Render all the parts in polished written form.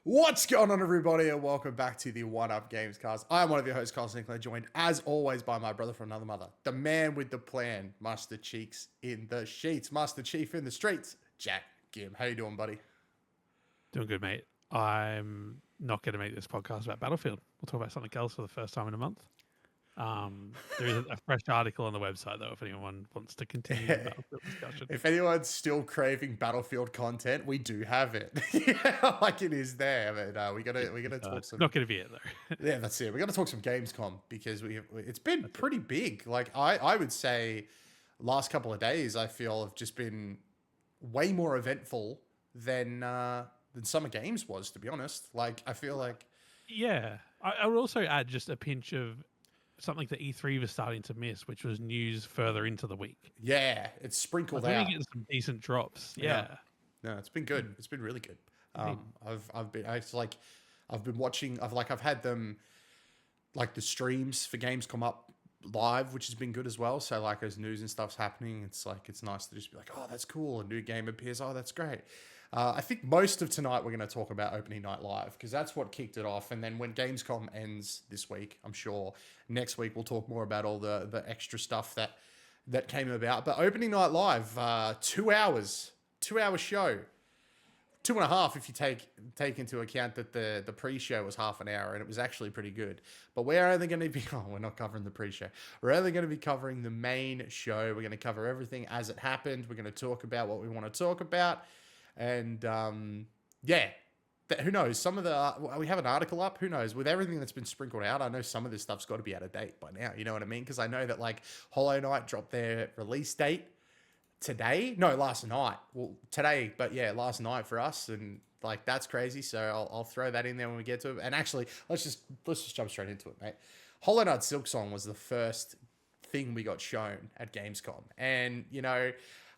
What's going on, everybody, and welcome back to the One Up Gamescast. I'm one of your hosts, Carl Sinclair, joined as always by my brother from another mother, the man with the plan, Master Cheeks in the sheets, Master Chief in the streets, Jack Gim. How you doing, buddy? Doing good, mate. I'm not going to make this podcast about Battlefield. We'll talk about something else for the first time in a month. There is a fresh article on the website, though, if anyone wants to continue the Battlefield discussion. If anyone's still craving Battlefield content, we do have it. Yeah, like it is there. But we gotta talk some. Not going to be it though. Yeah, that's it. We got to talk some Gamescom because it's been pretty big. Like I would say, last couple of days I feel have just been way more eventful than Summer Games was. To be honest, like I feel like Yeah, I would also add just a pinch of something that E3 was starting to miss, which was news further into the week. yeah, it's sprinkled I out. think getting some decent drops. Yeah. No, it's been good. It's been really good. I've been watching. I've had them like the streams for games come up live, which has been good as well. So like as news and stuff's happening, it's nice to just be like, oh, that's cool. A new game appears. Oh, that's great. I think most of tonight we're going to talk about opening night live because that's what kicked it off. And then when Gamescom ends this week, I'm sure next week we'll talk more about all the extra stuff that came about. But opening night live, 2 hours, 2 hour show. 2.5 if you take into account that the pre-show was half an hour and it was actually pretty good. But we're only going to be we're not covering the pre-show. We're only going to be covering the main show. We're going to cover everything as it happened. We're going to talk about what we want to talk about, and who knows? Some of we have an article up. Who knows? With everything that's been sprinkled out, I know some of this stuff's got to be out of date by now. You know what I mean? Because I know that like Hollow Knight dropped their release date last night. Well, today, but yeah, last night for us, and like that's crazy. So I'll throw that in there when we get to it. And actually, let's just jump straight into it, mate. Hollow Knight Silksong was the first thing we got shown at Gamescom, and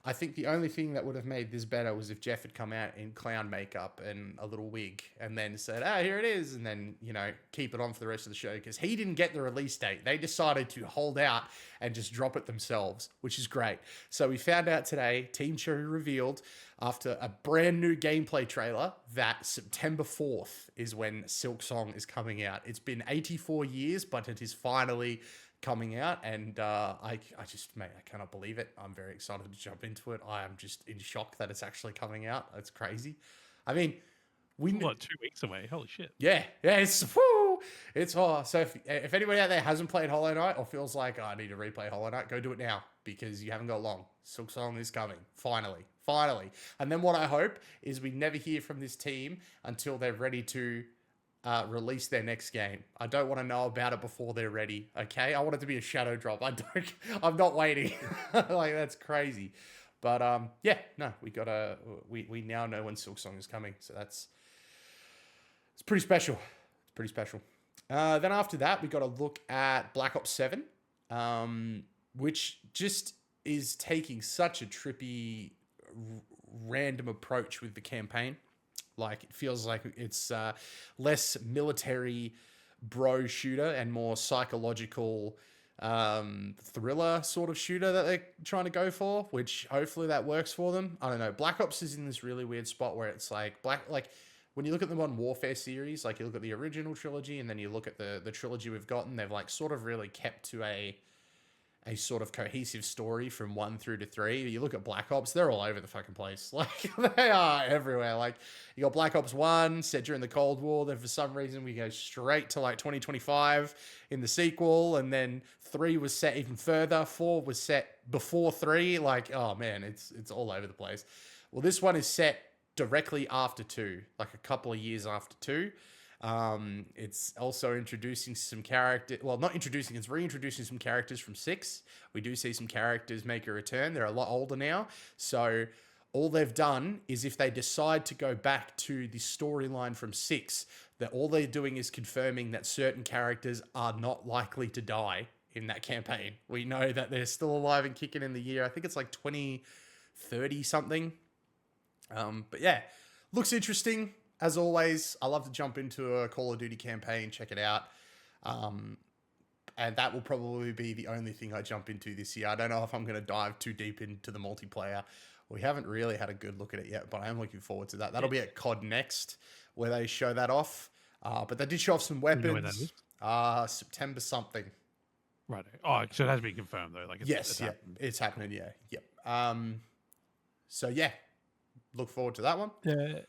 I think the only thing that would have made this better was if Jeff had come out in clown makeup and a little wig and then said, here it is. And then, keep it on for the rest of the show because he didn't get the release date. They decided to hold out and just drop it themselves, which is great. So we found out today, Team Cherry revealed after a brand new gameplay trailer that September 4th is when Silksong is coming out. It's been 84 years, but it is finally coming out, and I cannot believe it. I'm very excited to jump into it. I am just in shock that it's actually coming out. It's crazy. I mean, 2 weeks away? Holy shit! Yeah, it's so if anybody out there hasn't played Hollow Knight or feels like I need to replay Hollow Knight, go do it now because you haven't got long. Silksong is coming finally, and then what I hope is we never hear from this team until they're ready to release their next game. I don't want to know about it before they're ready. Okay, I want it to be a shadow drop. I'm not waiting. Like that's crazy. But we now know when Silksong is coming. So it's pretty special. It's pretty special. Then after that, we got to look at Black Ops 7, which just is taking such a trippy, random approach with the campaign. Like it feels like it's less military bro shooter and more psychological thriller sort of shooter that they're trying to go for, which hopefully that works for them. I don't know. Black Ops is in this really weird spot where it's like when you look at the Modern Warfare series, like you look at the original trilogy and then you look at the trilogy we've gotten, they've like sort of really kept to a sort of cohesive story from 1 through to 3. You look at Black Ops, they're all over the fucking place. Like they are everywhere. Like you got Black Ops 1 set during the Cold War. Then for some reason we go straight to like 2025 in the sequel. And then 3 was set even further. 4 was set before 3. Like, oh man, it's all over the place. Well, this one is set directly after 2, like a couple of years after 2. It's also introducing some it's reintroducing some characters from 6. We do see some characters make a return. They're a lot older now. So all they've done is if they decide to go back to the storyline from 6, that all they're doing is confirming that certain characters are not likely to die in that campaign. We know that they're still alive and kicking in the year. I think it's like 2030 something. But yeah, looks interesting. As always, I love to jump into a Call of Duty campaign, check it out. And that will probably be the only thing I jump into this year. I don't know if I'm going to dive too deep into the multiplayer. We haven't really had a good look at it yet, but I am looking forward to that. That'll be at COD Next, where they show that off. But they did show off some Do you know when that weapons. is? September something. Right. Oh, so it has been confirmed though. Like Yes, yeah, happened. it's happening. Yeah, yep. So yeah, look forward to that one. Yeah.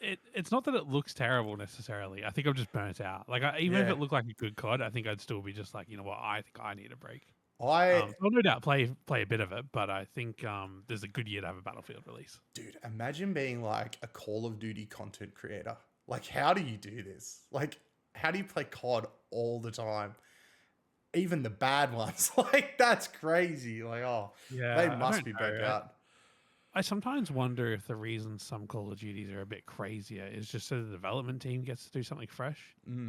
It's not that it looks terrible necessarily. I think I'm just burnt out. Like even if Yeah. it looked like a good COD, I think I'd still be just like, you know what, I think I need a break. I I'll no doubt play a bit of it, but I think there's a good year to have a Battlefield release. Dude, imagine being like a Call of Duty content creator. Like, how do you do this? Like, how do you play COD all the time? Even the bad ones. Like, that's crazy. Like, oh, Yeah, they I must don't be know. burnt out. I sometimes wonder if the reason some Call of Duties are a bit crazier is just so the development team gets to do something fresh.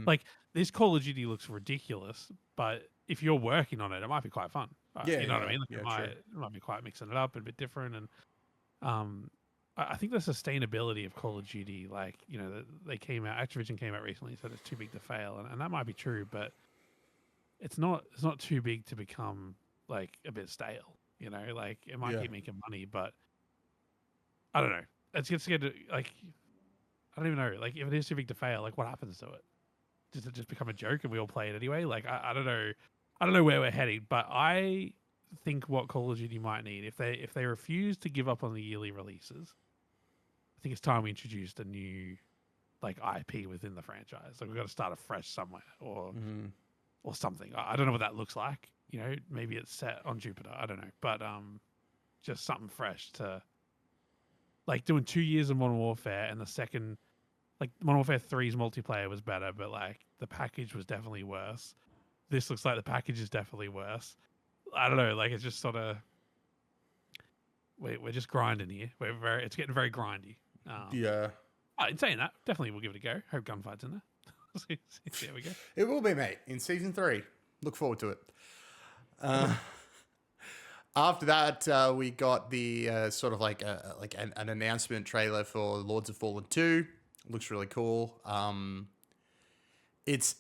Like this Call of Duty looks ridiculous, but if you're working on it, it might be quite fun. Yeah, you know what I yeah, mean? Like yeah, it might be quite mixing it up and a bit different. And I think the sustainability of Call of Duty, like they came out, Activision came out recently and said it's too big to fail, and that might be true, but it's not too big to become like a bit stale. You know, like it might keep making money, but I don't know. It's just scared to like. I don't even know. Like, if it is too big to fail, like, what happens to it? Does it just become a joke and we all play it anyway? Like, I don't know. I don't know where we're heading, but I think what Call of Duty might need if they refuse to give up on the yearly releases, I think it's time we introduced a new like IP within the franchise. Like, we've got to start afresh somewhere or something. I don't know what that looks like. You know, maybe it's set on Jupiter. I don't know, but just something fresh to. Like doing 2 years of Modern Warfare and the second, like Modern Warfare 3's multiplayer was better, but like the package was definitely worse. This looks like the package is definitely worse. I don't know. Like it's just sort of, we're just grinding here. It's getting very grindy. Yeah. In saying that, definitely we'll give it a go. Hope Gunfight's in there. There we go. It will be, mate, in season 3. Look forward to it. After that, we got the sort of like an announcement trailer for Lords of Fallen 2. Looks really cool. It's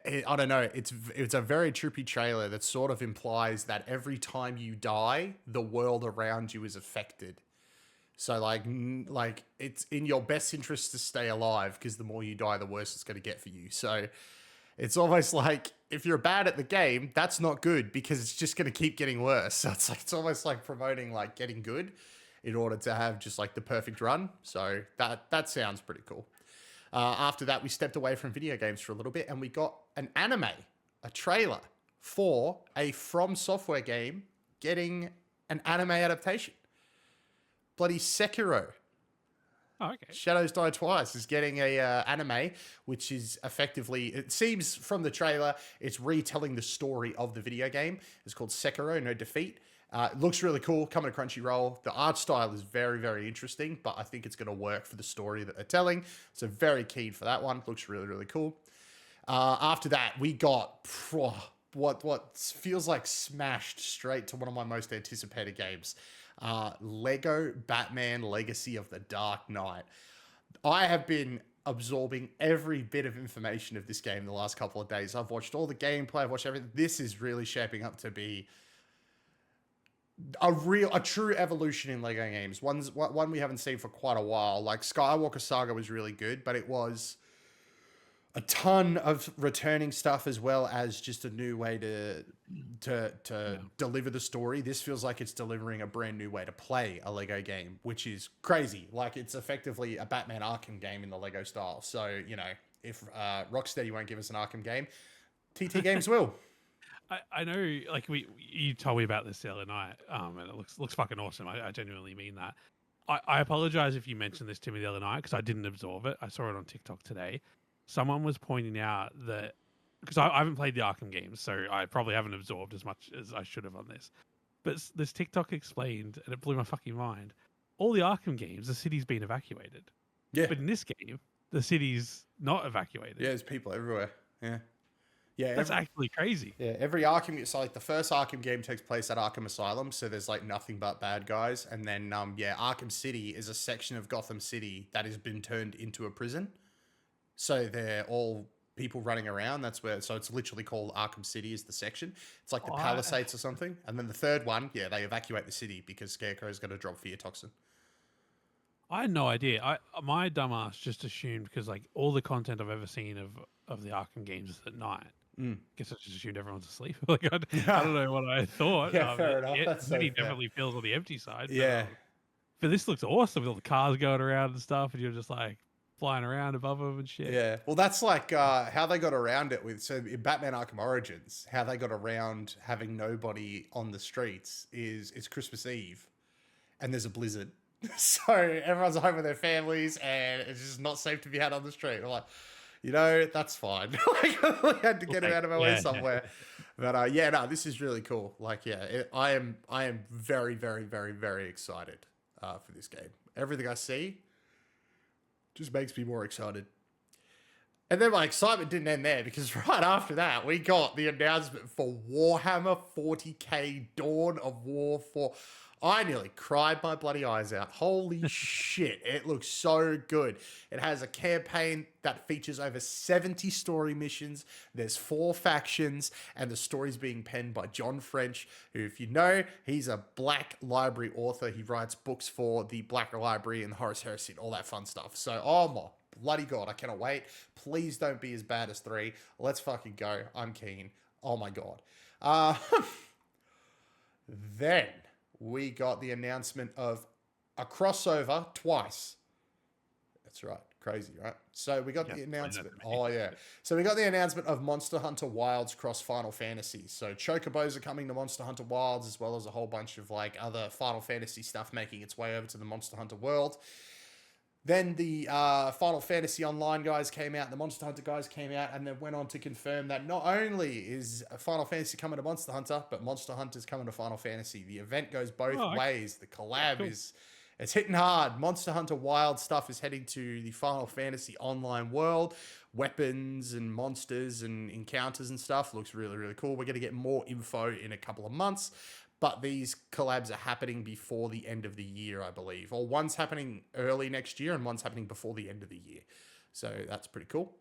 I don't know. It's a very trippy trailer that sort of implies that every time you die, the world around you is affected. So like it's in your best interest to stay alive because the more you die, the worse it's going to get for you. So it's almost like if you're bad at the game, that's not good because it's just going to keep getting worse. So it's almost like promoting like getting good in order to have just like the perfect run. So that sounds pretty cool. After that, we stepped away from video games for a little bit and we got an anime, a trailer for a From Software game getting an anime adaptation. Bloody Sekiro. Oh, okay. Shadows Die Twice is getting a anime, which is effectively, it seems from the trailer, it's retelling the story of the video game. It's called Sekiro, No Defeat. It looks really cool, coming to Crunchyroll. The art style is very, very interesting, but I think it's going to work for the story that they're telling. So very keen for that one. Looks really, really cool. After that, we got what feels like smashed straight to one of my most anticipated games. Lego Batman Legacy of the Dark Knight. I have been absorbing every bit of information of this game the last couple of days. I've watched all the gameplay, I've watched everything. This is really shaping up to be a true evolution in Lego games. One we haven't seen for quite a while. Like Skywalker Saga was really good, but it was a ton of returning stuff as well as just a new way to deliver the story. This feels like it's delivering a brand new way to play a Lego game, which is crazy. Like it's effectively a Batman Arkham game in the Lego style. So, you know, if Rocksteady won't give us an Arkham game, TT Games will. I know, like you told me about this the other night, and it looks fucking awesome. I genuinely mean that. I apologize if you mentioned this to me the other night because I didn't absorb it. I saw it on TikTok today. Someone was pointing out that because I haven't played the Arkham games, so I probably haven't absorbed as much as I should have on this. But this TikTok explained, and it blew my fucking mind. All the Arkham games, the city's been evacuated. Yeah, but in this game, the city's not evacuated. Yeah, there's people everywhere. Yeah. Yeah, that's actually crazy. Yeah, every Arkham, so like the first Arkham game takes place at Arkham Asylum, so there's like nothing but bad guys, and then Arkham City is a section of Gotham City that has been turned into a prison. So they're all people running around. That's where, so it's literally called Arkham City is the section. It's like the Palisades or something. And then the third one, they evacuate the city because Scarecrow is going to drop fear toxin. I had no idea. My dumbass just assumed because like all the content I've ever seen of the Arkham games is at night. Guess I just assumed everyone's asleep. Like I don't know what I thought. Yeah, fair enough. That's so City fair. definitely feels on the empty side. Yeah. But this looks awesome with all the cars going around and stuff, and you're just like flying around above them and shit. Yeah. Well, that's like how they got around it with, so in Batman Arkham Origins, how they got around having nobody on the streets is it's Christmas Eve and there's a blizzard. So everyone's home with their families and it's just not safe to be out on the street. I'm like, that's fine. Like, I had to get it out of my way somewhere. But yeah, no, this is really cool. Like, yeah, I am very, very, very, very excited for this game. Everything I see just makes me more excited. And then my excitement didn't end there because right after that, we got the announcement for Warhammer 40k Dawn of War 4. I nearly cried my bloody eyes out. Holy shit. It looks so good. It has a campaign that features over 70 story missions. There's 4 factions, and the story's being penned by John French, who, if you know, he's a Black Library author. He writes books for the Black Library and Horus Heresy and all that fun stuff. So, oh my bloody God, I cannot wait. Please don't be as bad as 3. Let's fucking go. I'm keen. Oh my God. Then we got the announcement of a crossover twice. That's right. Crazy, right? So we got the announcement. Oh, yeah. So we got the announcement of Monster Hunter Wilds cross Final Fantasy. So Chocobos are coming to Monster Hunter Wilds, as well as a whole bunch of like other Final Fantasy stuff making its way over to the Monster Hunter world. Then the Final Fantasy Online guys came out, the Monster Hunter guys came out, and then went on to confirm that not only is Final Fantasy coming to Monster Hunter, but Monster Hunter's coming to Final Fantasy. The event goes both ways. The collab it's hitting hard. Monster Hunter Wild stuff is heading to the Final Fantasy Online world. Weapons and monsters and encounters and stuff looks really, really cool. We're going to get more info in a couple of months. But these collabs are happening before the end of the year, I believe. Or one's happening early next year and one's happening before the end of the year. So that's pretty cool.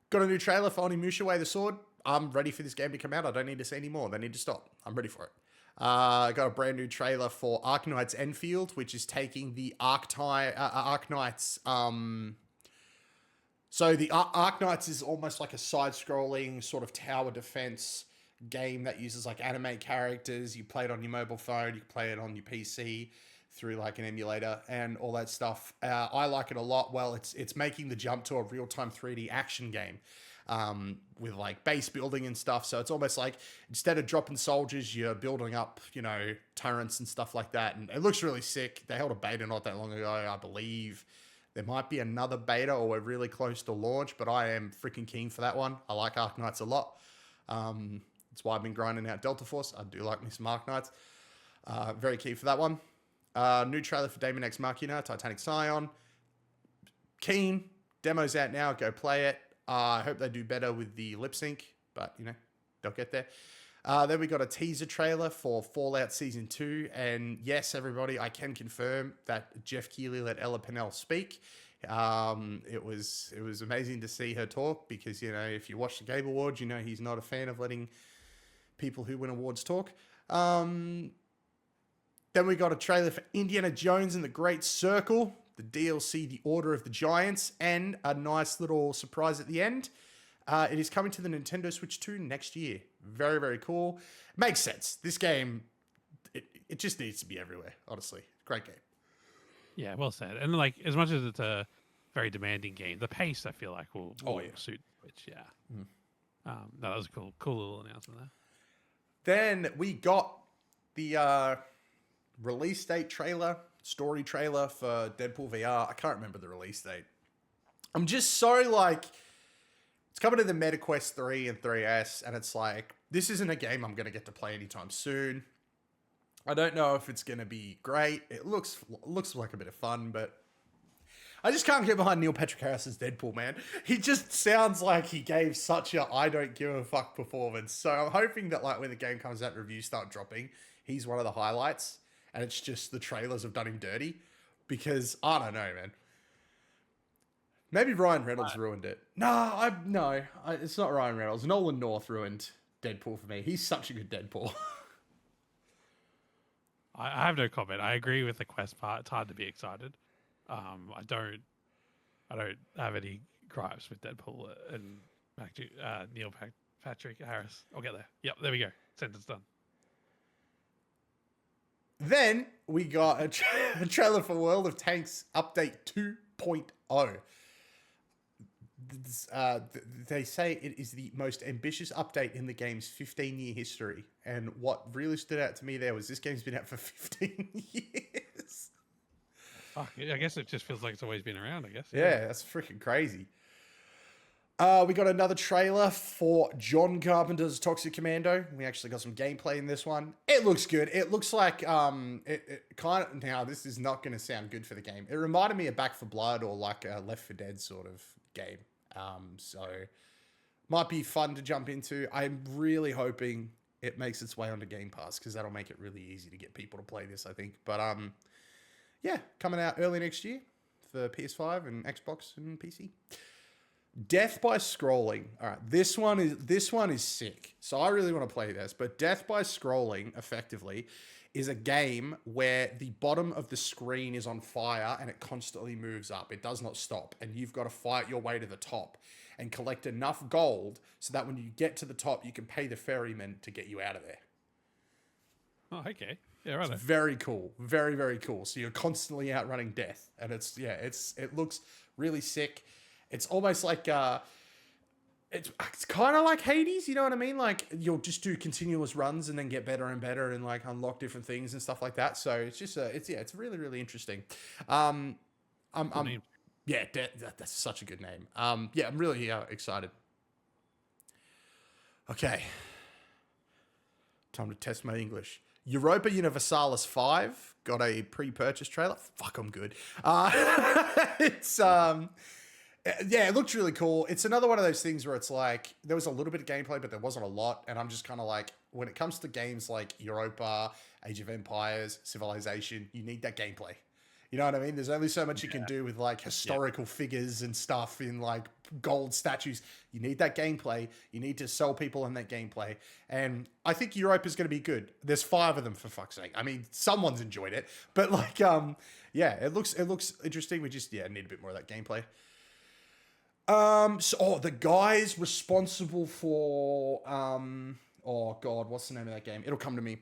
Got a new trailer for Onimusha Way the Sword. I'm ready for this game to come out. I don't need to see any more. They need to stop. I'm ready for it. Got a brand new trailer for Arknights Enfield, which is taking the Arknights... So the Arknights is almost like a side-scrolling sort of tower defense game that uses like anime characters. You play it on your mobile phone, you can play it on your PC through like an emulator and all that stuff. I like it a lot. Well, it's making the jump to a real-time 3D action game with like base building and stuff. So it's almost like instead of dropping soldiers, you're building up, turrets and stuff like that. And it looks really sick. They held a beta not that long ago, I believe. There might be another beta or we're really close to launch, but I am freaking keen for that one. I like Arknights a lot. That's why I've been grinding out Delta Force. I do like me some Arknights. Very keen for that one. New trailer for Daemon X Machina, Titanic Scion. Keen. Demo's out now. Go play it. I hope they do better with the lip sync, but, they'll get there. Then we got a teaser trailer for Fallout Season 2. And yes, everybody, I can confirm that Jeff Keighley let Ella Pennell speak. It was amazing to see her talk because, if you watch the Game Awards, he's not a fan of letting people who win awards talk. Then we got a trailer for Indiana Jones and the Great Circle, the DLC, The Order of the Giants, and a nice little surprise at the end. It is coming to the Nintendo Switch 2 next year. Very, very cool. Makes sense. This game, it just needs to be everywhere, honestly. Great game. Yeah, well said. And like, as much as it's a very demanding game, the pace I feel like will suit Switch. Yeah. No, that was a cool little announcement there. Then we got the release date trailer, story trailer for Deadpool VR. I can't remember the release date. I'm just so like, it's coming to the MetaQuest 3 and 3S, and it's like, this isn't a game I'm going to get to play anytime soon. I don't know if it's going to be great. It looks like a bit of fun, but I just can't get behind Neil Patrick Harris's Deadpool, man. He just sounds like he gave such a I don't give a fuck performance. So I'm hoping that like when the game comes out, reviews start dropping, he's one of the highlights, and it's just the trailers have done him dirty. Because I don't know, man. Maybe Ryan Reynolds ruined it. No, it's not Ryan Reynolds. Nolan North ruined Deadpool for me. He's such a good Deadpool. I have no comment. I agree with the quest part. It's hard to be excited. I don't have any gripes with Deadpool and Patrick Harris. I'll get there. Yep, there we go. Sentence done. Then we got a trailer for World of Tanks Update 2.0. They say it is the most ambitious update in the game's 15-year history. And what really stood out to me there was this game's been out for 15 years. Fuck, I guess it just feels like it's always been around, I guess. Yeah, that's freaking crazy. We got another trailer for John Carpenter's Toxic Commando. We actually got some gameplay in this one. It looks good. It looks like it kind of, now this is not going to sound good for the game. It reminded me of Back 4 Blood or like a Left 4 Dead sort of game. So might be fun to jump into. I'm really hoping it makes its way onto Game Pass because that'll make it really easy to get people to play this, I think. But yeah, coming out early next year for PS5 and Xbox and PC. Death by Scrolling. All right, this one is sick. So I really want to play this, but Death by Scrolling effectively is a game where the bottom of the screen is on fire and it constantly moves up. It does not stop, and you've got to fight your way to the top and collect enough gold so that when you get to the top, you can pay the ferryman to get you out of there. Oh, okay. Yeah, right. It's very cool. Very, very cool. So you're constantly outrunning death, and it looks really sick. It's almost like it's kind of like Hades, you know what I mean? Like you'll just do continuous runs and then get better and better and like unlock different things and stuff like that. So it's just it's really, really interesting. That's such a good name. I'm really excited. Okay, time to test my English. Europa Universalis 5 got a pre-purchase trailer. Fuck, I'm good. It looked really cool. It's another one of those things where it's like, there was a little bit of gameplay, but there wasn't a lot. And I'm just kind of like, when it comes to games like Europa, Age of Empires, Civilization, you need that gameplay. You know what I mean? There's only so much you can do with like historical figures and stuff in like gold statues. You need that gameplay. You need to sell people on that gameplay. And I think Europa is going to be good. There's 5 of them, for fuck's sake. I mean, someone's enjoyed it, but like, it looks interesting. We just, need a bit more of that gameplay. The guys responsible for what's the name of that game? It'll come to me.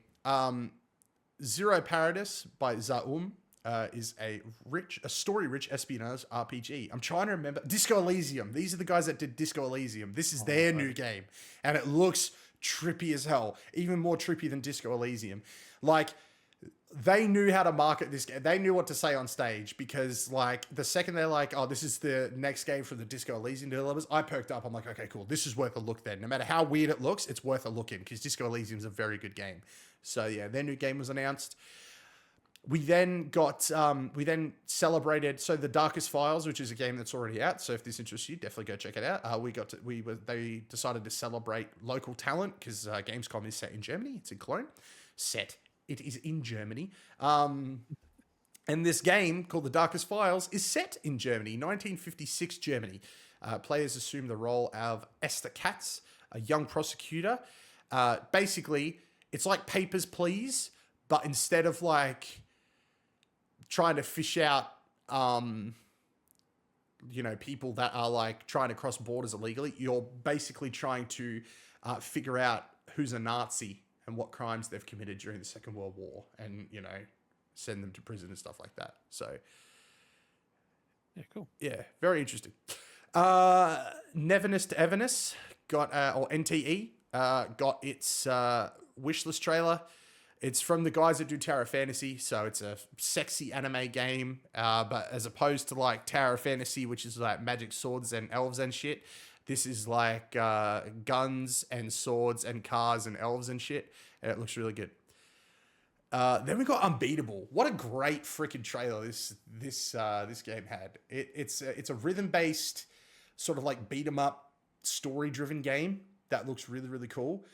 Zero Paradis by Zaum is a story-rich espionage RPG. I'm trying to remember. Disco Elysium. These are the guys that did Disco Elysium. This is their new game, and it looks trippy as hell. Even more trippy than Disco Elysium. Like, they knew how to market this game. They knew what to say on stage because, like, the second they're like, oh, this is the next game from the Disco Elysium developers, I perked up. I'm like, okay, cool. This is worth a look then. No matter how weird it looks, it's worth a look in because Disco Elysium is a very good game. So, yeah, their new game was announced. We then celebrated, so The Darkest Files, which is a game that's already out. So if this interests you, definitely go check it out. They decided to celebrate local talent because Gamescom is set in Germany. It's in Cologne. It is in Germany. And this game, called The Darkest Files, is set in Germany, 1956 Germany. Players assume the role of Esther Katz, a young prosecutor. Basically, it's like Papers, Please, but instead of like trying to fish out, people that are like trying to cross borders illegally, you're basically trying to figure out who's a Nazi and what crimes they've committed during the Second World War and, send them to prison and stuff like that. So, yeah, cool. Yeah, very interesting. Neverness to Everness or NTE, got its wishlist trailer. It's from the guys that do Tower of Fantasy, so it's a sexy anime game, but as opposed to like Tower of Fantasy, which is like magic swords and elves and shit, this is like guns and swords and cars and elves and shit, and it looks really good. Then we got Unbeatable. What a great freaking trailer this game had. It's a rhythm-based sort of like beat 'em up story-driven game that looks really, really cool.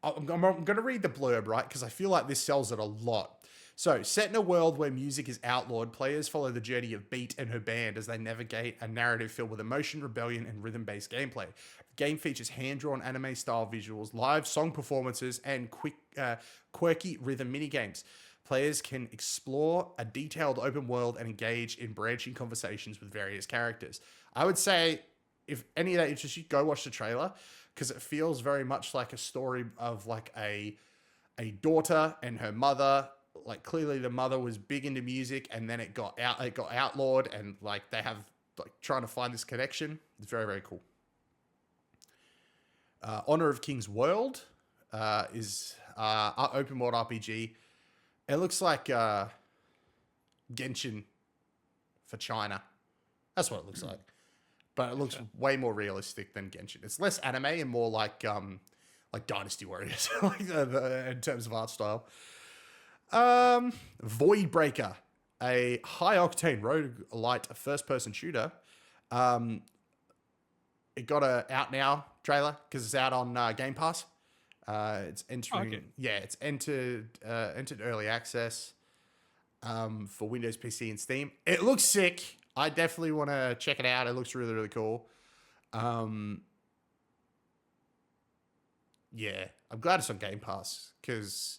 I'm going to read the blurb, right? Because I feel like this sells it a lot. So, set in a world where music is outlawed, players follow the journey of Beat and her band as they navigate a narrative filled with emotion, rebellion, and rhythm-based gameplay. The game features hand-drawn anime-style visuals, live song performances, and quirky rhythm minigames. Players can explore a detailed open world and engage in branching conversations with various characters. I would say, if any of that interests you, go watch the trailer, because it feels very much like a story of like a daughter and her mother. Like, clearly the mother was big into music, and then it got outlawed, and like they have like trying to find this connection. It's very, very cool. Honor of King's World is open world RPG. It looks like Genshin for China. That's what it looks like. But it looks way more realistic than Genshin. It's less anime and more like Dynasty Warriors, in terms of art style. Voidbreaker, a high-octane roguelite first-person shooter. It got a out now trailer because it's out on Game Pass. It's entering. Yeah, it's entered early access for Windows PC and Steam. It looks sick. I definitely want to check it out. It looks really, really cool. Yeah, I'm glad it's on Game Pass because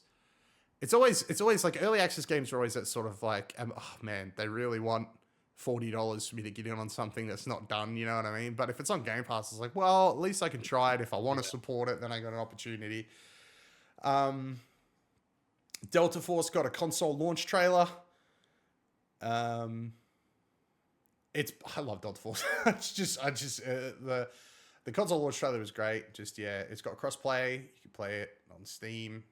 it's always like early access games are always that sort of like, oh man, they really want $40 for me to get in on something that's not done, you know what I mean? But if it's on Game Pass, it's like, well, at least I can try it. If I want to support it, then I got an opportunity. Delta Force got a console launch trailer. I love Delta Force. The console launch trailer was great. It's got crossplay. You can play it on Steam,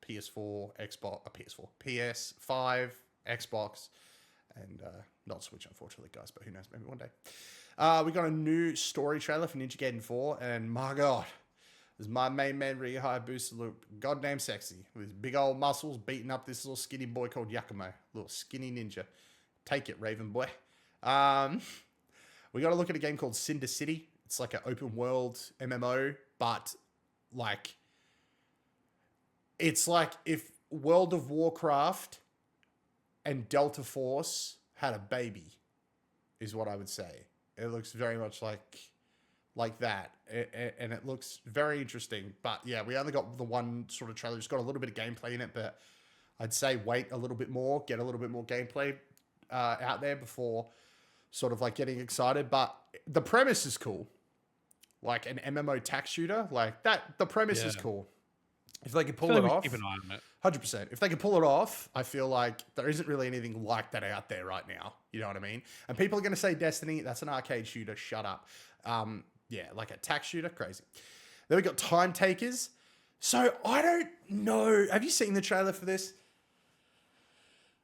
PS4, PS5, Xbox, and not Switch, unfortunately, guys. But who knows? Maybe one day. We got a new story trailer for Ninja Gaiden 4, and my God, does my main man Ryu Hayabusa look goddamn sexy with his big old muscles beating up this little skinny boy called Yakumo, little skinny ninja. Take it, Raven boy. We got to look at a game called Cinder City. It's like an open world MMO, but like it's like if World of Warcraft and Delta Force had a baby, is what I would say. It looks very much like that, and it looks very interesting. But yeah, we only got the one sort of trailer. It's got a little bit of gameplay in it, but I'd say wait a little bit more, get a little bit more gameplay out there before sort of like getting excited. But the premise is cool, like an MMO tax shooter, like that. The premise is cool. If they could pull it off, keep an eye on it. 100%. If they could pull it off, I feel like there isn't really anything like that out there right now. You know what I mean? And people are going to say Destiny, that's an arcade shooter. Shut up. Yeah, like a tax shooter, crazy. Then we got Time Takers. So I don't know. Have you seen the trailer for this?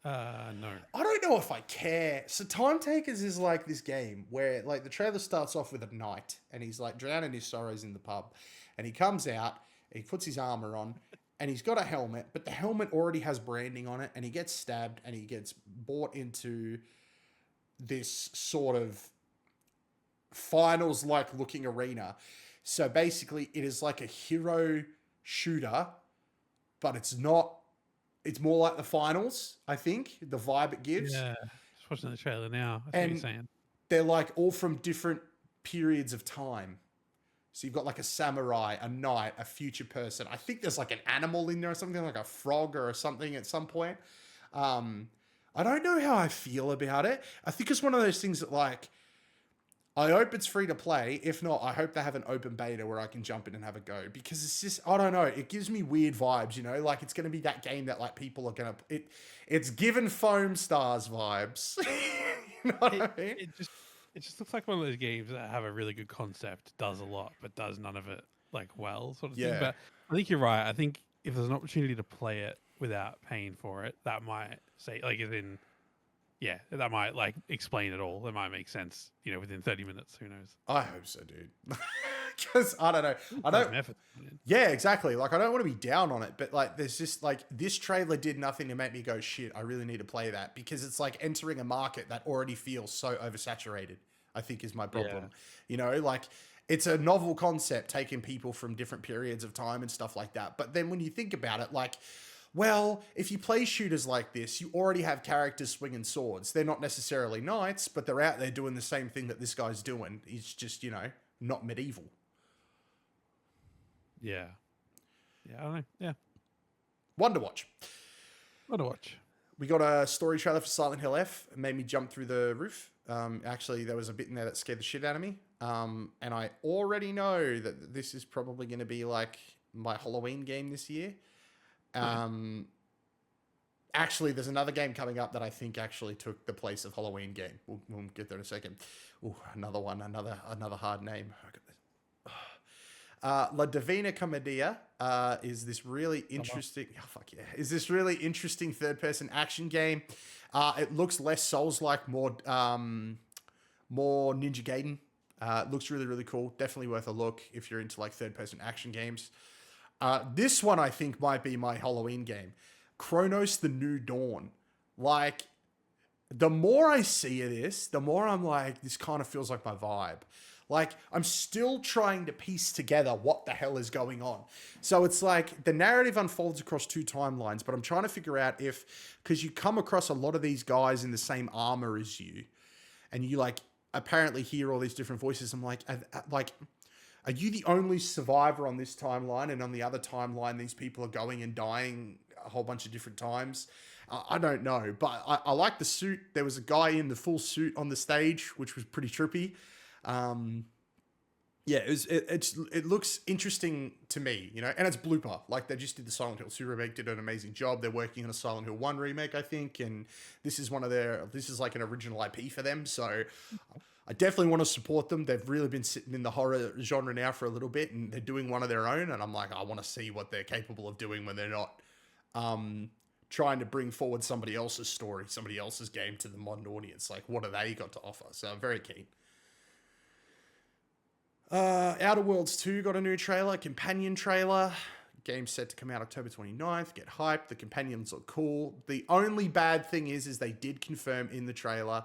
No. I don't know if I care. So Time Takers is like this game where like the trailer starts off with a knight and he's like drowning his sorrows in the pub, and he comes out, he puts his armor on, and he's got a helmet, but the helmet already has branding on it, and he gets stabbed and he gets brought into this sort of finals like looking arena. So basically it is like a hero shooter, but it's not. It's more like the finals, I think, the vibe it gives. Yeah, just watching the trailer now. That's what you're saying. They're like all from different periods of time. So you've got like a samurai, a knight, a future person. I think there's like an animal in there or something, like a frog or something at some point. I don't know how I feel about it. I think it's one of those things that like, I hope it's free to play. If not, I hope they have an open beta where I can jump in and have a go, because it's just, I don't know. It gives me weird vibes, you know, like it's going to be that game that like people are going to, it's given Foam Stars vibes. You know what I mean? It just looks like one of those games that have a really good concept, does a lot, but does none of it like well, sort of thing. But I think you're right. I think if there's an opportunity to play it without paying for it, that might say like as in, yeah, that might like explain it all. That might make sense, you know, within 30 minutes. Who knows? I hope so, dude. Because I don't know. I don't. Yeah, exactly. Like I don't want to be down on it, but like there's just like this trailer did nothing to make me go, shit, I really need to play that, because it's like entering a market that already feels so oversaturated, I think is my problem. Yeah. You know, like it's a novel concept taking people from different periods of time and stuff like that. But then when you think about it, like well, if you play shooters like this, you already have characters swinging swords. They're not necessarily knights, but they're out there doing the same thing that this guy's doing. He's just, not medieval. Yeah. Yeah, I don't know. Yeah. One to watch. What to watch. We got a story trailer for Silent Hill F. It made me jump through the roof. Actually, there was a bit in there that scared the shit out of me. And I already know that this is probably going to be like my Halloween game this year. Actually, there's another game coming up that I think actually took the place of Halloween game. We'll get there in a second. Ooh, another one, another hard name. La Divina Commedia is this really interesting. Oh, fuck yeah! Is this really interesting third-person action game? It looks less Souls-like, more Ninja Gaiden. It looks really, really cool. Definitely worth a look if you're into like third-person action games. This one I think might be my Halloween game. Chronos: The New Dawn. Like, the more I see of this, the more I'm like, this kind of feels like my vibe. Like, I'm still trying to piece together what the hell is going on. So it's like the narrative unfolds across two timelines, but I'm trying to figure out because you come across a lot of these guys in the same armor as you, and you like apparently hear all these different voices. I'm like, are you the only survivor on this timeline? And on the other timeline, these people are going and dying a whole bunch of different times. I don't know, but I like the suit. There was a guy in the full suit on the stage, which was pretty trippy. Yeah, it looks interesting to me, and it's Blooper. Like, they just did the Silent Hill 2 remake, did an amazing job. They're working on a Silent Hill 1 remake, I think, and this is like an original IP for them, so I definitely want to support them. They've really been sitting in the horror genre now for a little bit, and they're doing one of their own, and I'm like, I want to see what they're capable of doing when they're not trying to bring forward somebody else's story, somebody else's game to the modern audience. Like, what have they got to offer? So I'm very keen. Outer Worlds 2 got a new trailer, companion trailer. Game's set to come out October 29th. Get hyped. The companions look cool. The only bad thing is they did confirm in the trailer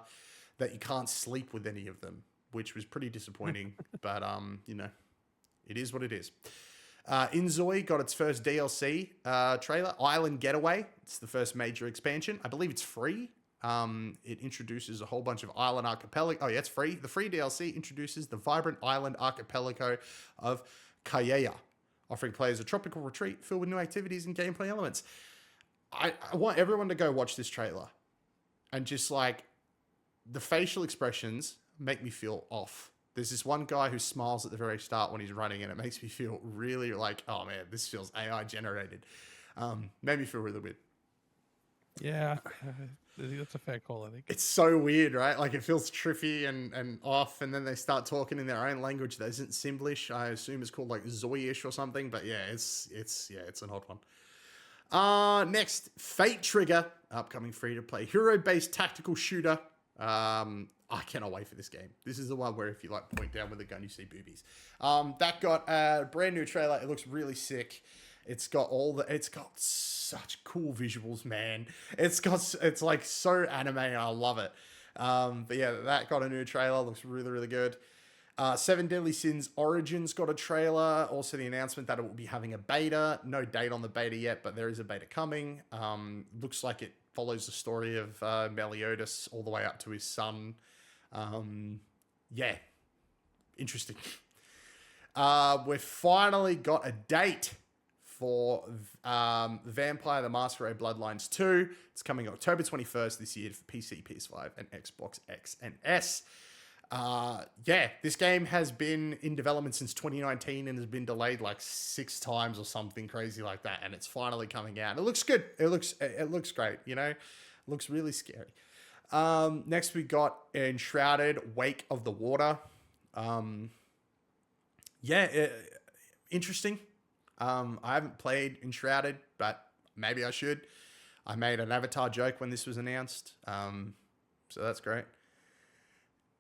that you can't sleep with any of them, which was pretty disappointing. But, it is what it is. Inzoi got its first DLC trailer, Island Getaway. It's the first major expansion. I believe it's free. It introduces a whole bunch of island archipelago. Oh yeah, it's free. The free DLC introduces the vibrant island archipelago of Kayea, offering players a tropical retreat filled with new activities and gameplay elements. I want everyone to go watch this trailer, and just like the facial expressions make me feel off. There's this one guy who smiles at the very start when he's running, and it makes me feel really like, oh man, this feels AI generated. Made me feel really weird. Yeah, I think that's a fair call, I think. It's so weird, right? Like, it feels trippy and off, and then they start talking in their own language that isn't Simblish. I assume it's called like Zoish or something, but yeah, it's an odd one. Next, Fate Trigger, upcoming free-to-play hero-based tactical shooter. I cannot wait for this game. This is the one where if you like point down with a gun, you see boobies. That got a brand new trailer. It looks really sick. It's got such cool visuals, man. It's like so anime. I love it. But yeah, that got a new trailer. Looks really, really good. Seven Deadly Sins Origins got a trailer. Also the announcement that it will be having a beta. No date on the beta yet, but there is a beta coming. Looks like it follows the story of Meliodas all the way up to his son. Yeah, interesting. We've finally got a date for Vampire the Masquerade Bloodlines 2. It's coming October 21st this year for PC, PS5, and Xbox X and S. Yeah, this game has been in development since 2019 and has been delayed like 6 times or something crazy like that, and it's finally coming out. It looks good. It looks great, It looks really scary. Next we got Enshrouded Wake of the Water. Interesting. I haven't played Enshrouded, but maybe I should. I made an Avatar joke when this was announced, so that's great.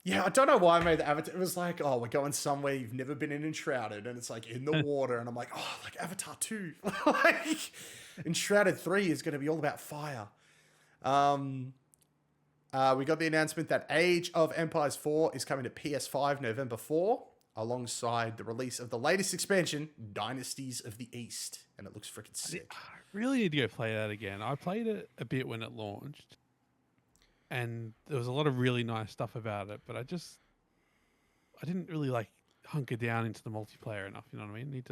Yeah, I don't know why I made the Avatar. It was like, oh, we're going somewhere you've never been in Enshrouded, and it's like in the water, and I'm like, oh, like Avatar 2. Like, Enshrouded 3 is going to be all about fire. We got the announcement that Age of Empires 4 is coming to PS5 November 4, alongside the release of the latest expansion, Dynasties of the East. And it looks freaking sick. Really need to go play that again. I played it a bit when it launched, and there was a lot of really nice stuff about it, but I didn't really like hunker down into the multiplayer enough. You know what I mean? Need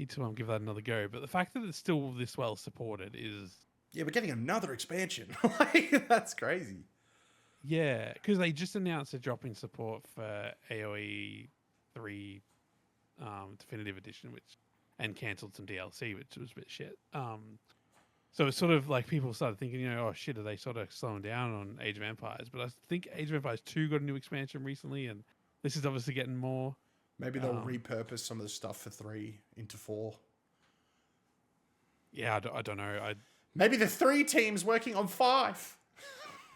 to give that another go. But the fact that it's still this well supported is Yeah, we're getting another expansion. Like, that's crazy. yeah, because they just announced they're dropping support for AOE 3 Definitive Edition, and cancelled some DLC, which was a bit shit. So it's sort of like people started thinking, oh shit, are they sort of slowing down on Age of Empires? But I think Age of Empires 2 got a new expansion recently, and this is obviously getting more. Maybe they'll repurpose some of the stuff for 3 into 4. Yeah, I don't know. Maybe the 3 teams working on 5.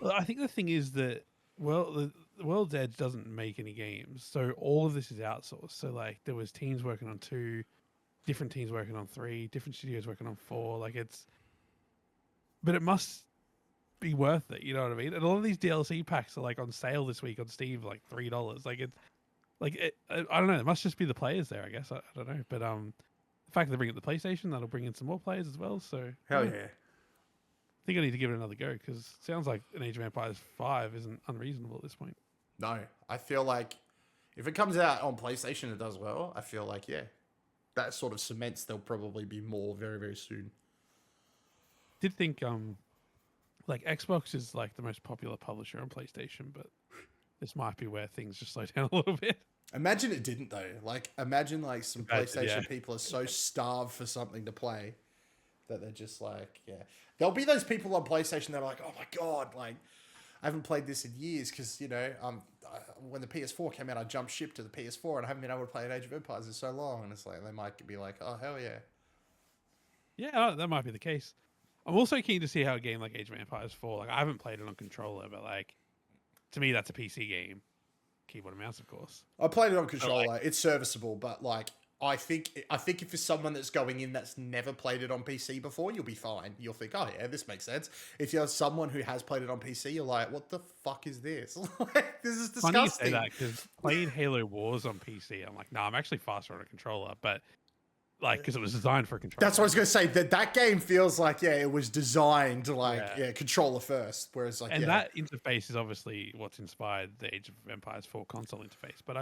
Well, I think the thing is that, the World's Edge doesn't make any games, so all of this is outsourced. So like there was teams working on 2, different teams working on 3, different studios working on 4. But it must be worth it. You know what I mean? And a lot of these DLC packs are like on sale this week on Steam, like $3. I don't know. It must just be the players there, I guess. I don't know. But the fact that they bring it to the PlayStation, that'll bring in some more players as well. So Hell yeah. I think I need to give it another go because it sounds like an Age of Empires 5 isn't unreasonable at this point. No, I feel like if it comes out on PlayStation, it does well. I feel like, yeah, that sort of cements there'll probably be more very, very soon. Did think like Xbox is like the most popular publisher on PlayStation, but this might be where things just slow down a little bit. Imagine it didn't though. Like imagine like some PlayStation people are so starved for something to play that they're just like, yeah. There'll be those people on PlayStation that are like, oh my god, like I haven't played this in years because when the PS4 came out, I jumped ship to the PS4 and I haven't been able to play an Age of Empires in so long. And it's like they might be like, oh hell yeah. Yeah, that might be the case. I'm also keen to see how a game like Age of Empires 4, like I haven't played it on controller, but like to me that's a PC game. Keyboard and mouse, of course. I played it on controller. It's serviceable, but like I think if you're someone that's going in that's never played it on PC before, you'll be fine. You'll think, oh yeah, this makes sense. If you're someone who has played it on PC, you're like, what the fuck is this? Like, this is disgusting. Funny you say that because playing Halo Wars on PC, I'm like, no, I'm actually faster on a controller, but like because it was designed for a controller. That's what I was gonna say. That game feels like it was designed to controller first, whereas like that interface is obviously what's inspired the Age of Empires 4 console interface. But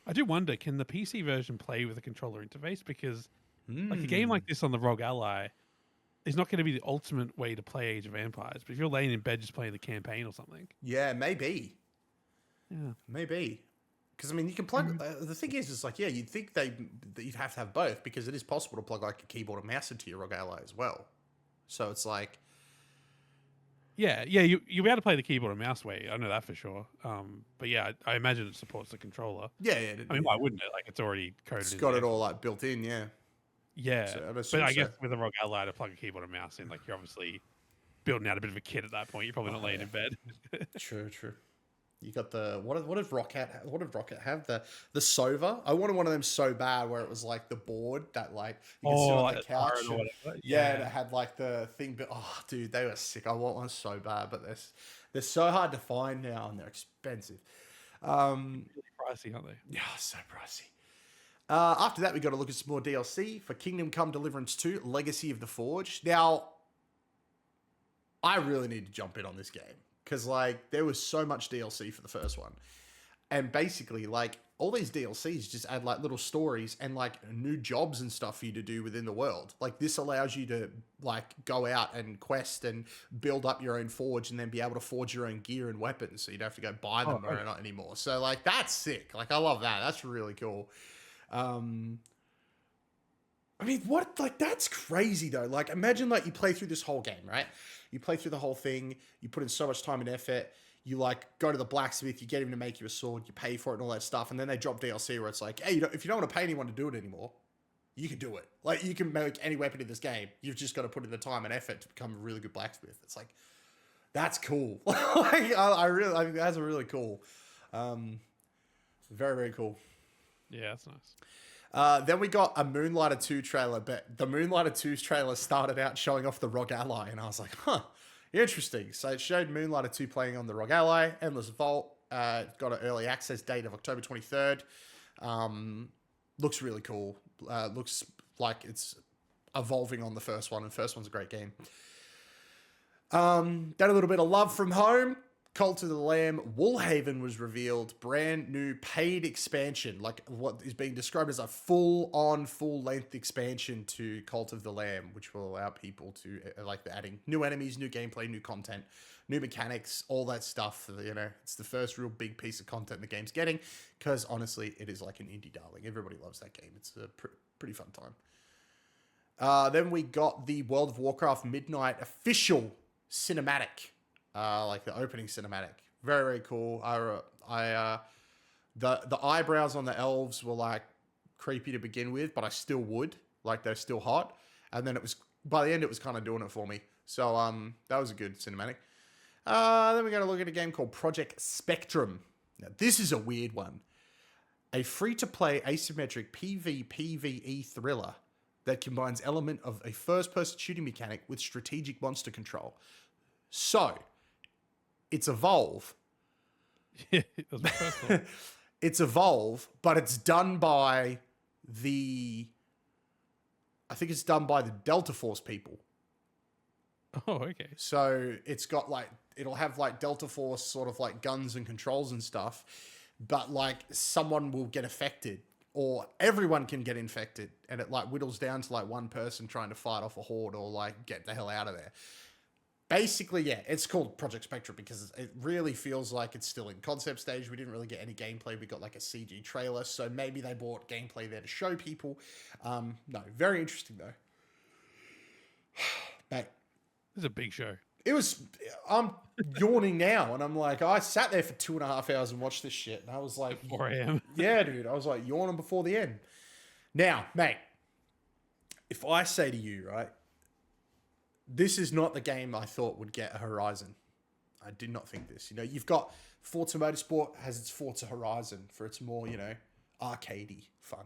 I do wonder, can the PC version play with a controller interface? Because like a game like this on the ROG Ally is not going to be the ultimate way to play Age of Empires. But if you're laying in bed just playing the campaign or something, yeah, maybe, maybe. Because I mean, you can plug. The thing is like, you'd think that you'd have to have both because it is possible to plug like a keyboard and mouse into your ROG Ally as well. So it's like, you'll be able to play the keyboard and mouse way. I know that for sure. But yeah, I imagine it supports the controller. Yeah. I mean, why wouldn't it? Like, it's already coded. It's got it all like built in. Yeah. Yeah, so but I guess with a ROG Ally to plug a keyboard and mouse in, like you're obviously building out a bit of a kit at that point. You're probably not laying in bed. True. You got the what did Rocket have? The Sova? I wanted one of them so bad where it was like the board that like you could sit on the couch. Or whatever. Yeah, and it had like the thing, but dude, they were sick. I want one so bad, but they're so hard to find now and they're expensive. Really pricey, aren't they? Yeah, so pricey. After that, we got to look at some more DLC for Kingdom Come Deliverance 2, Legacy of the Forge. Now, I really need to jump in on this game. Because, like, there was so much DLC for the first one. And basically, like, all these DLCs just add, like, little stories and, like, new jobs and stuff for you to do within the world. Like, this allows you to, like, go out and quest and build up your own forge and then be able to forge your own gear and weapons. So you don't have to go buy them or not anymore. So, like, that's sick. Like, I love that. That's really cool. I mean, that's crazy, though. Like, imagine, like, you play through this whole game, right? You play through the whole thing, you put in so much time and effort, you like go to the blacksmith, you get him to make you a sword, you pay for it and all that stuff, and then they drop DLC where it's like, hey, if you don't want to pay anyone to do it anymore, you can do it. Like, you can make any weapon in this game. You've just got to put in the time and effort to become a really good blacksmith. It's like, that's cool. Like, I think that's a really cool. Very, very cool. Yeah, that's nice. Then we got a Moonlighter 2 trailer, but the Moonlighter 2 trailer started out showing off the ROG Ally, and I was like, interesting. So it showed Moonlighter 2 playing on the ROG Ally, Endless Vault, got an early access date of October 23rd. Looks really cool. Looks like it's evolving on the first one, and first one's a great game. Then a little bit of love from home. Cult of the Lamb Woolhaven was revealed. Brand new paid expansion, like what is being described as a full-on, full-length expansion to Cult of the Lamb, which will allow people to, like, they're adding new enemies, new gameplay, new content, new mechanics, all that stuff. You know, it's the first real big piece of content the game's getting, because honestly, it is like an indie darling. Everybody loves that game. It's a pretty fun time. Then we got the World of Warcraft Midnight official cinematic. Like the opening cinematic. Very, very cool. The eyebrows on the elves were like creepy to begin with, but I still would. Like, they're still hot. And then it was, by the end, it was kind of doing it for me. So that was a good cinematic. Then we're going to look at a game called Project Spectrum. Now, this is a weird one. A free-to-play asymmetric PvPvE thriller that combines element of a first-person shooting mechanic with strategic monster control. So, it's Evolve. Yeah, that was my first one. It's Evolve, but it's done by I think it's done by the Delta Force people. Oh, okay. So it's got like, it'll have like Delta Force sort of like guns and controls and stuff, but like someone will get affected or everyone can get infected, and it like whittles down to like one person trying to fight off a horde or like get the hell out of there. Basically, yeah, it's called Project Spectrum because it really feels like it's still in concept stage. We didn't really get any gameplay. We got like a CG trailer, so maybe they brought gameplay there to show people. No, very interesting though. Mate, This is a big show. it was, I'm yawning now, and I'm like, I sat there for 2.5 hours and watched this shit, and I was like, 4 a.m. yeah, dude, I was like yawning before the end. Now, mate, if I say to you, right, this is not the game I thought would get a Horizon. I did not think this. You know, you've got Forza Motorsport has its Forza Horizon for its more, you know, arcadey fun.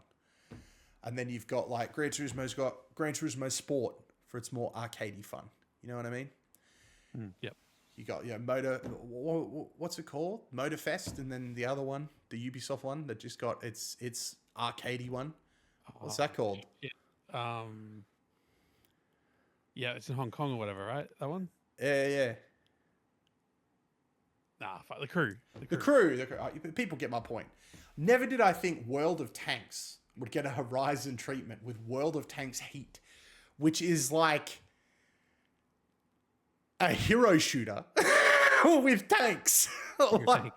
And then you've got like Gran Turismo's got Gran Turismo Sport for its more arcadey fun. You know what I mean? Yep. You got, you know, what's it called? Motorfest, and then the other one, the Ubisoft one that just got its arcadey one. What's that called? Yeah. Yeah, it's in Hong Kong or whatever, right? That one? Yeah. Nah, fuck, the crew. The crew. People get my point. Never did I think World of Tanks would get a Horizon treatment with World of Tanks Heat, which is like a hero shooter with tanks. Like,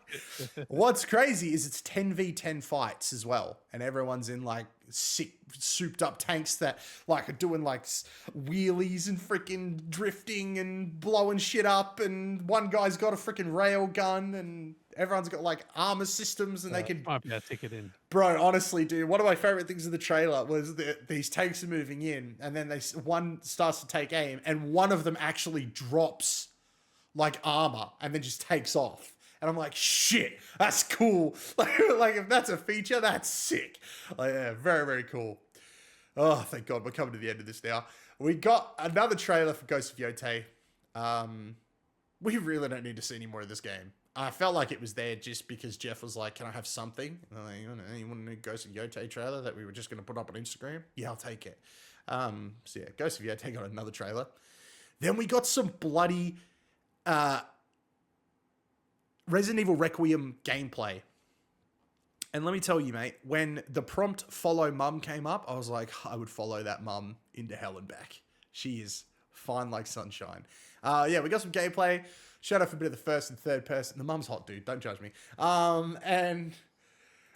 what's crazy is it's 10v10 fights as well, and everyone's in like sick souped up tanks that like are doing like wheelies and freaking drifting and blowing shit up, and one guy's got a freaking rail gun, and everyone's got like armor systems, and they can might be a ticket in. Bro, honestly, dude, one of my favorite things in the trailer was that these tanks are moving in, and then one starts to take aim, and one of them actually drops like armor and then just takes off. And I'm like, shit, that's cool. Like if that's a feature, that's sick. Like, yeah, very, very cool. Oh, thank God, we're coming to the end of this now. We got another trailer for Ghost of Yotei. We really don't need to see any more of this game. I felt like it was there just because Jeff was like, can I have something? And I'm like, you want a new Ghost of Yotei trailer that we were just going to put up on Instagram? Yeah, I'll take it. So yeah, Ghost of Yotei got another trailer. Then we got some bloody Resident Evil Requiem gameplay. And let me tell you, mate, when the prompt follow mum came up, I was like, I would follow that mum into hell and back. She is fine like sunshine. Yeah, we got some gameplay. Showed off a bit of the first and third person. The mum's hot, dude. Don't judge me. And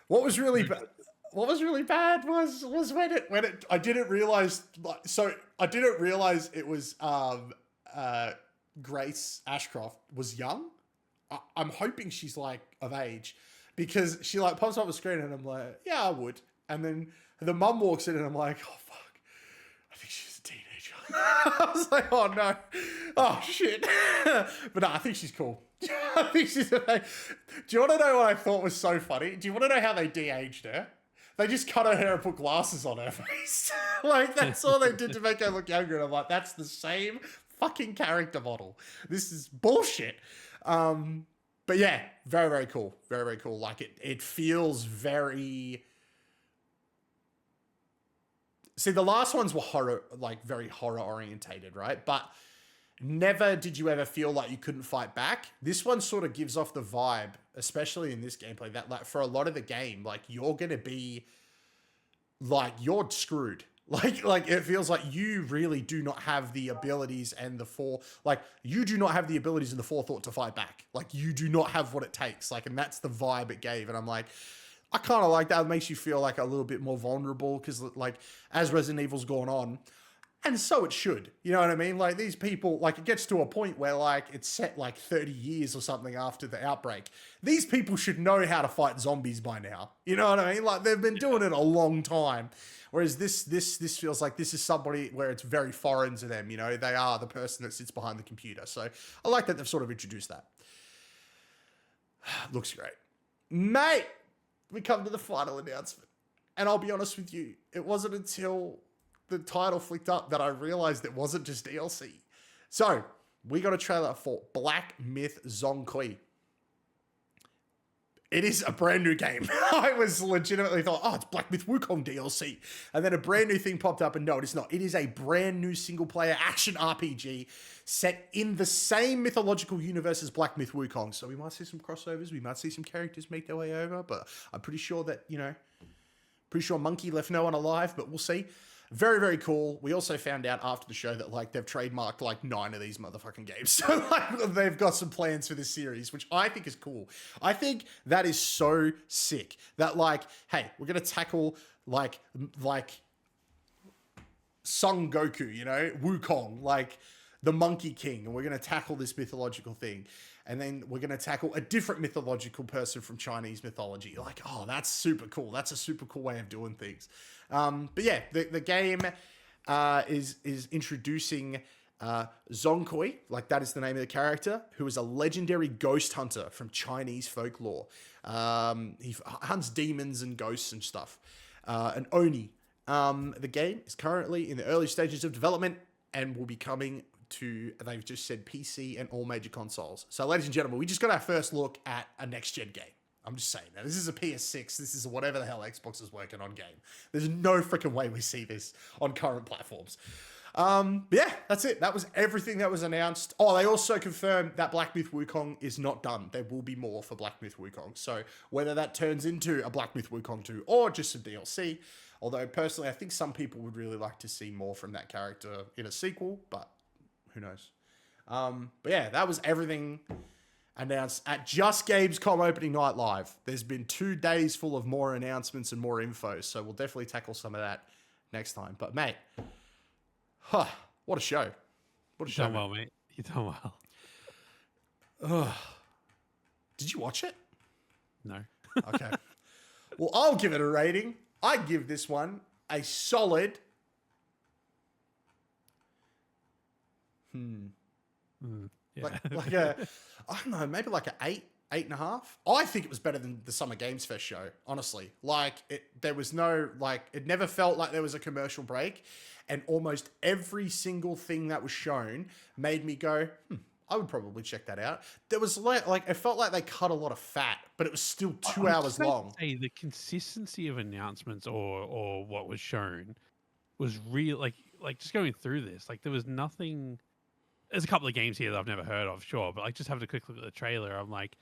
what was really bad was when it I didn't realize. So I didn't realize it was Grace Ashcroft was young. I'm hoping she's like of age, because she like pops up the screen and I'm like, yeah, I would. And then the mum walks in and I'm like, oh fuck, I think she's a teenager. I was like, oh no, oh shit. But no, I think she's cool. I think she's amazing. Do you want to know what I thought was so funny? Do you want to know how they de-aged her? They just cut her hair and put glasses on her face. Like, that's all they did to make her look younger. And I'm like, that's the same fucking character model. This is bullshit. But yeah, very, very cool. Very, very cool. Like, it feels very See, the last ones were horror, like very horror orientated, right? But never did you ever feel like you couldn't fight back. This one sort of gives off the vibe, especially in this gameplay, that like for a lot of the game, like you're gonna be like you're screwed. Like it feels like you really do not have the abilities and the you do not have the abilities and the forethought to fight back. Like you do not have what it takes. Like, and that's the vibe it gave. And I'm like, I kind of like that. It makes you feel like a little bit more vulnerable because like as Resident Evil's gone on, and so it should, you know what I mean? Like these people, like it gets to a point where like it's set like 30 years or something after the outbreak. These people should know how to fight zombies by now. You know what I mean? Like they've been doing it a long time. Whereas this feels like this is somebody where it's very foreign to them. You know, they are the person that sits behind the computer. So I like that they've sort of introduced that. Looks great. Mate, we come to the final announcement. And I'll be honest with you, it wasn't until the title flicked up that I realized it wasn't just DLC. So we got a trailer for Black Myth Zonkui. It is a brand new game. I was legitimately thought, oh, it's Black Myth Wukong DLC. And then a brand new thing popped up and no, it is not. It is a brand new single player action RPG set in the same mythological universe as Black Myth Wukong. So we might see some crossovers. We might see some characters make their way over, but I'm pretty sure that, pretty sure Monkey left no one alive, but we'll see. Very, very cool. We also found out after the show that like they've trademarked like 9 of these motherfucking games. So like they've got some plans for this series, which I think is cool. I think that is so sick that like, hey, we're going to tackle like Son Goku, Wukong, like the Monkey King. And we're going to tackle this mythological thing. And then we're going to tackle a different mythological person from Chinese mythology. Like, oh, that's super cool. That's a super cool way of doing things. But yeah, the game is introducing Zonkui, like that is the name of the character, who is a legendary ghost hunter from Chinese folklore. He hunts demons and ghosts and stuff. An Oni. The game is currently in the early stages of development and will be coming to, they've just said PC and all major consoles. So ladies and gentlemen, we just got our first look at a next gen game. I'm just saying that. This is a PS6. This is whatever the hell Xbox is working on game. There's no freaking way we see this on current platforms. But yeah, that's it. That was everything that was announced. Oh, they also confirmed that Black Myth Wukong is not done. There will be more for Black Myth Wukong. So whether that turns into a Black Myth Wukong 2 or just some DLC, although personally I think some people would really like to see more from that character in a sequel, but who knows? But yeah, that was everything announced at just Gamescom opening night live. There's been 2 days full of more announcements and more info, so we'll definitely tackle some of that next time. But mate, what a show. What a show. You've done well, mate. You've done well. Did you watch it? No. Okay. Well, I'll give it a rating. I give this one a solid Yeah. like a, I don't know, maybe like an 8.5. I think it was better than the Summer Games Fest show, honestly. Like there was no, like, it never felt like there was a commercial break, and almost every single thing that was shown made me go, I would probably check that out. There was like it felt like they cut a lot of fat, but it was still 2 hours long. Say the consistency of announcements or what was shown was real. Like just going through this, like there was nothing. There's a couple of games here that I've never heard of, sure, but like just having a quick look at the trailer, I'm like,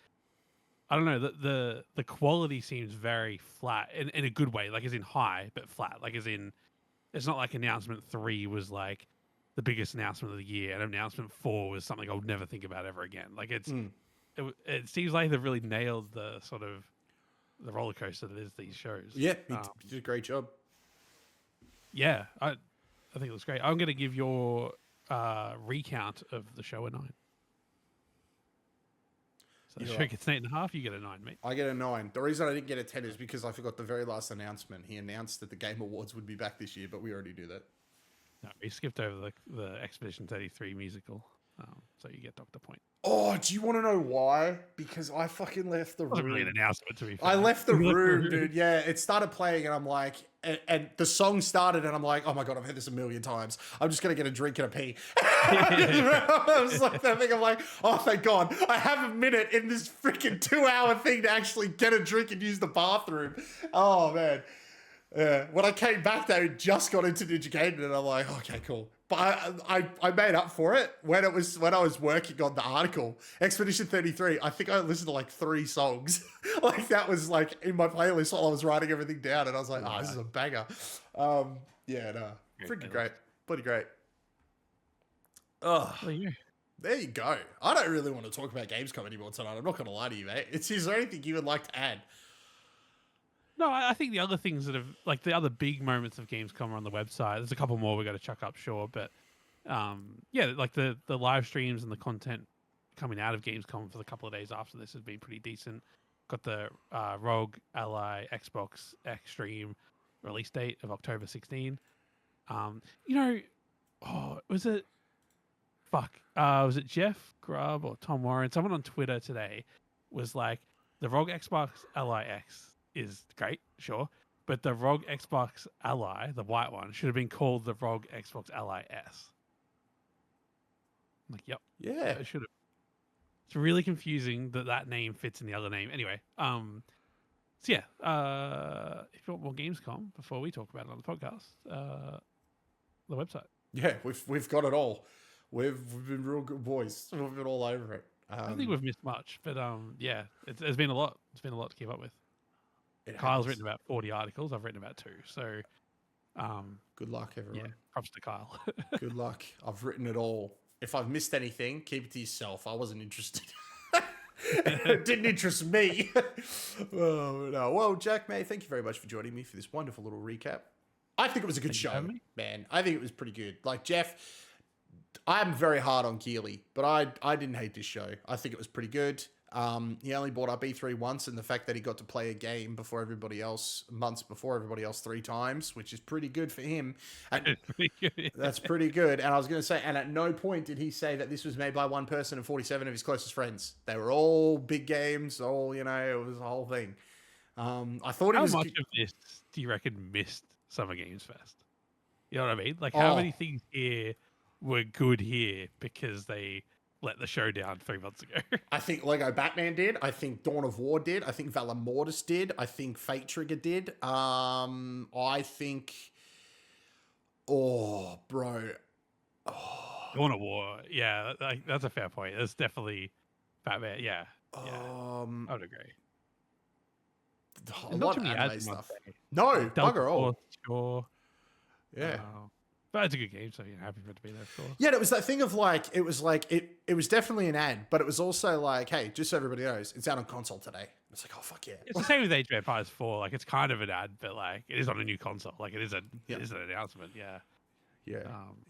I don't know, the quality seems very flat in a good way, like as in high but flat, like as in it's not like announcement 3 was like the biggest announcement of the year, and announcement 4 was something I would never think about ever again. Like it seems like they've really nailed the sort of the roller coaster that is these shows. Yeah, you did a great job. Yeah, I think it looks great. I'm going to give your recount of the show a 9. So the show gets 8.5. You get a 9, mate. I get a 9. The reason I didn't get a 10 is because I forgot the very last announcement. He announced that the Game Awards would be back this year, but we already knew that. No, we skipped over the Expedition 33 musical, so you get Dr. Point. Oh, do you want to know why? Because I fucking left the room. It wasn't really an announcement, to be fair. I left the room, dude. Yeah, it started playing, and I'm like, and the song started, and I'm like, oh my god, I've heard this a million times. I'm just gonna get a drink and a pee. I was like, that thing. I'm like, oh thank God, I have a minute in this freaking 2-hour thing to actually get a drink and use the bathroom. Oh man. When I came back, they just got into Ninja Gaiden, and I'm like, okay, cool. But I made up for it when I was working on the article. Expedition 33, I think I listened to like 3 songs. Like that was like in my playlist while I was writing everything down, and I was like, this is a banger. Yeah, no, freaking great, bloody great. Oh, there you go. I don't really want to talk about Gamescom anymore tonight. I'm not going to lie to you, mate. Is there anything you would like to add? No, I think the other things that have, like the other big moments of Gamescom are on the website. There's a couple more we got to chuck up, sure, but yeah, like the live streams and the content coming out of Gamescom for the couple of days after this has been pretty decent. Got the ROG Ally Xbox Extreme release date of October 16. Was it Jeff Grubb or Tom Warren? Someone on Twitter today was like, the ROG Xbox Ally X is great, sure, but the ROG Xbox Ally, the white one, should have been called the ROG Xbox Ally S. I'm like, yep, yeah, it should have. It's really confusing that name fits in the other name. Anyway, so yeah, if you want more Gamescom before we talk about it on the podcast, the website. Yeah, we've got it all. We've been real good boys. We've been all over it. I don't think we've missed much, but yeah, it's been a lot. It's been a lot to keep up with. Kyle's Kyle's written about 40 articles. I've written about 2. So, good luck, everyone. Yeah, props to Kyle. Good luck. I've written it all. If I've missed anything, keep it to yourself. I wasn't interested. It didn't interest me. Oh, no. Well, Jack, mate, thank you very much for joining me for this wonderful little recap. I think it was a good show, man. I think it was pretty good. Like, Jeff, I'm very hard on Keeley, but I didn't hate this show. I think it was pretty good. He only brought up E3 once, and the fact that he got to play a game before everybody else, months before everybody else 3 times, which is pretty good for him. That's pretty good. And I was going to say, and at no point did he say that this was made by one person and 47 of his closest friends. They were all big games, all, it was a whole thing. I thought it was... How much of this do you reckon missed Summer Games Fest? You know what I mean? Like, how many things here were good here because they let the show down 3 months ago? I think Lego Batman did. I think Dawn of War did. I think Valor Mortis did. I think Fate Trigger did. I think... Oh, bro. Oh. Dawn of War. Yeah, that's a fair point. That's definitely Batman. Yeah. I would agree. A lot of anime stuff. No, bugger all. Sure. Yeah. But it's a good game, so you're happy for it to be there, of course. Yeah, it was that thing of it was definitely an ad, but it was also like, hey, just so everybody knows, it's out on console today. It's like, oh, fuck yeah. It's the same with Age of Empires 4. Like, it's kind of an ad, but it is on a new console. Like, it is an announcement, yeah. Yeah.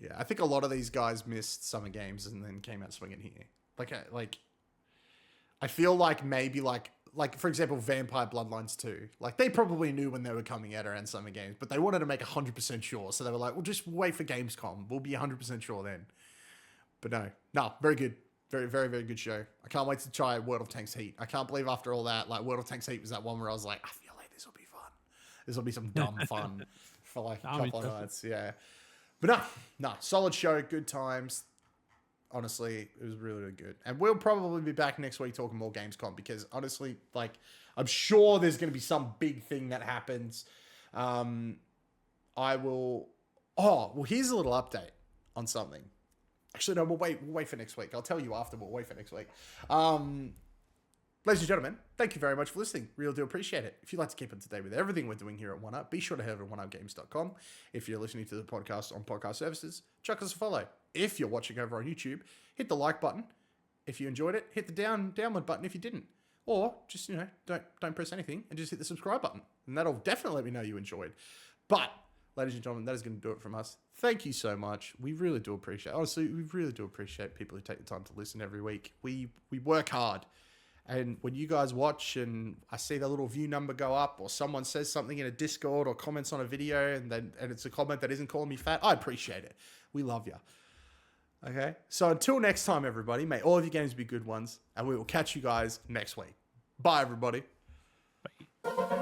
Yeah. I think a lot of these guys missed Summer Games and then came out swinging here. I feel like maybe for example, Vampire Bloodlines 2. They probably knew when they were coming out around Summer Games, but they wanted to make 100% sure. So they were like, we'll just wait for Gamescom. We'll be 100% sure then. But no, very good. Very, very, very good show. I can't wait to try World of Tanks Heat. I can't believe after all that, World of Tanks Heat was that one where I was like, I feel like this will be fun. This will be some dumb fun for a couple of nights. Yeah. But no, solid show, good times. Honestly, it was really, really good. And we'll probably be back next week talking more Gamescom because honestly, I'm sure there's going to be some big thing that happens. I will... Oh, well, here's a little update on something. Actually, no, we'll wait for next week. I'll tell you after. We'll wait for next week. Ladies and gentlemen, thank you very much for listening. Really do appreciate it. If you'd like to keep up to date with everything we're doing here at 1UP, be sure to head over to 1UpGames.com. If you're listening to the podcast on podcast services, chuck us a follow. If you're watching over on YouTube, hit the like button. If you enjoyed it, hit the download button if you didn't. Or just, don't press anything and just hit the subscribe button. And that'll definitely let me know you enjoyed. But, ladies and gentlemen, that is going to do it from us. Thank you so much. We really do appreciate it. Honestly, we really do appreciate people who take the time to listen every week. We work hard. And when you guys watch and I see the little view number go up or someone says something in a Discord or comments on a video and it's a comment that isn't calling me fat, I appreciate it. We love you. Okay? So until next time, everybody, may all of your games be good ones and we will catch you guys next week. Bye, everybody. Bye.